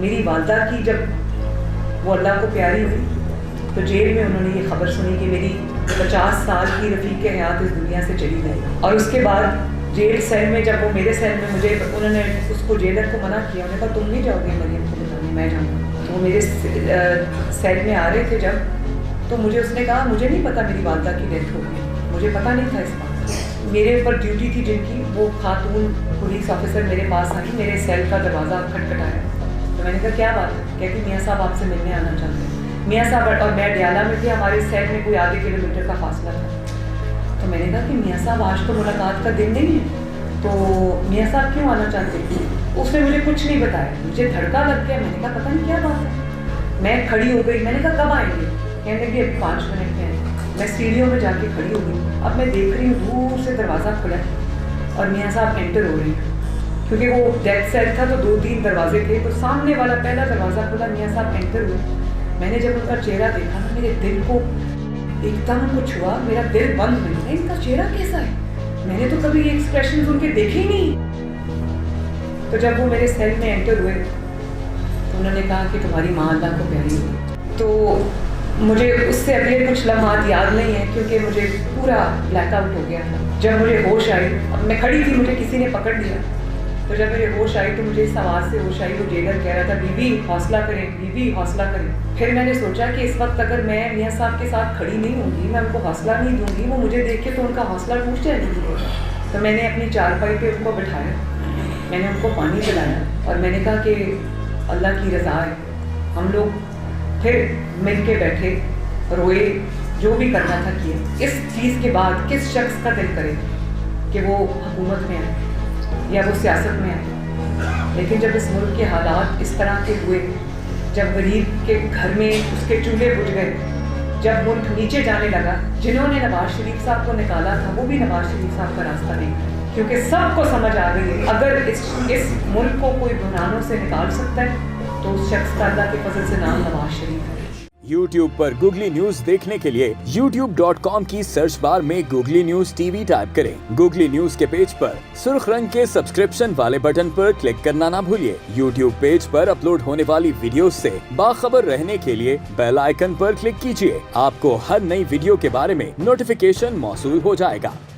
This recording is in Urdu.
میری والدہ کی جب وہ اللہ کو پیاری ہوئی تو جیل میں انہوں نے یہ خبر سنی کہ میری 50 سال کی رفیق حیات اس دنیا سے چلی گئی. اور اس کے بعد جیل سیل میں جب وہ میرے سیل میں مجھے انہوں نے اس کو جیلر کو منع کیا, انہوں نے کہا تم نہیں جاؤ گے مریم کو بتانے, میں جاؤں گا. تو وہ میرے سیل میں آ رہے تھے جب, تو مجھے اس نے کہا مجھے نہیں پتا میری والدہ کی ڈیتھ ہو گئی, مجھے پتا نہیں تھا اس بات. میرے اوپر ڈیوٹی تھی جن کی, وہ خاتون پولیس آفیسر میرے پاس آئی, میرے سیل کا دروازہ کھٹکھٹایا. تو میں نے کہا کیا بات ہے؟ کہتی میاں صاحب آپ سے ملنے آنا چاہتے ہیں. میاں صاحب اور میں ڈیالہ میں تھے, ہمارے سیل میں کوئی آدھے کلومیٹر کا فاصلہ تھا. تو میں نے کہا کہ میاں صاحب آج تو ملاقات کا دن نہیں ہے, تو میاں صاحب کیوں آنا چاہتے ہیں؟ اس نے مجھے کچھ نہیں بتایا, مجھے دھڑکا لگ گیا. میں نے کہا پتہ نہیں کیا بات ہے. میں کھڑی ہو گئی, میں نے کہا کب آئیں گے؟ کہنے لگی ابھی 5 منٹ میں آئیں. میں سیڑھیوں میں جا کے کھڑی ہو گئی. اب میں دیکھ رہی ہوں دور سے دروازہ کھلا ہے اور میاں صاحب انٹر ہو رہے ہیں, کیونکہ وہ ڈیتھ سیل تھا تو 2-3 دروازے تھے, تو سامنے والا پہلا دروازہ کھلا, میاں صاحب انٹر ہوئے. میں نے جب ان کا چہرہ دیکھا نا, میرے دل کو ایک دم کچھ ہوا, میرا دل بند ہو گیا. ان کا چہرہ کیسا ہے؟ میں نے تو کبھی یہ ایکسپریشنز ان کے دیکھے ہی نہیں. تو جب وہ میرے سیل میں انٹر ہوئے تو انہوں نے کہا کہ تمہاری ماں اللہ کو پیاری ہوئی. تو مجھے اس سے اگلے کچھ لمحات یاد نہیں ہیں کیونکہ مجھے پورا بلیک آؤٹ ہو گیا تھا. جب مجھے ہوش آئی, اب میں کھڑی تھی, مجھے کسی نے پکڑ لیا, تو جب میرے ہوش آئی تو مجھے اس آواز سے ہوش آئی, وہ جیلر کہہ رہا تھا بیوی حوصلہ کریں, بیوی حوصلہ کریں. پھر میں نے سوچا کہ اس وقت اگر میں میاں صاحب کے ساتھ کھڑی نہیں ہوں گی, میں ان کو حوصلہ نہیں دوں گی, وہ مجھے دیکھ کے تو ان کا حوصلہ ٹوٹ جائے گا. تو میں نے اپنی چارپائی پہ ان کو بٹھایا, میں نے ان کو پانی پلایا اور میں نے کہا کہ اللہ کی رضا ہے. ہم لوگ پھر مل کے بیٹھے, روئے, جو بھی کرنا تھا کیا. اس چیز کے بعد کس شخص کا دل کرے کہ وہ حکومت میں آئے یا وہ سیاست میں آئے؟ لیکن جب اس ملک کے حالات اس طرح کے ہوئے, جب غریب کے گھر میں اس کے چولہے بجھ گئے, جب ملک نیچے جانے لگا, جنہوں نے نواز شریف صاحب کو نکالا تھا وہ بھی نواز شریف صاحب کا راستہ نہیں, کیونکہ سب کو سمجھ آ گئی ہے اگر اس ملک کو کوئی بحرانوں سے نکال سکتا ہے تو اس شخص کا اللہ کے فضل سے نام نواز شریف ہے. YouTube پر گوگلی نیوز دیکھنے کے لیے youtube.com کی سرچ بار میں googly news T V type کریں. گوگلی نیوز کے پیج پر سرخ رنگ کے سبسکرپشن والے بٹن پر کلک کرنا نہ بھولیے. YouTube پیج پر اپلوڈ ہونے والی ویڈیوز سے باخبر رہنے کے لیے بیل آئیکن پر کلک کیجیے. آپ کو ہر نئی ویڈیو کے بارے میں نوٹیفیکیشن موصول ہو جائے گا.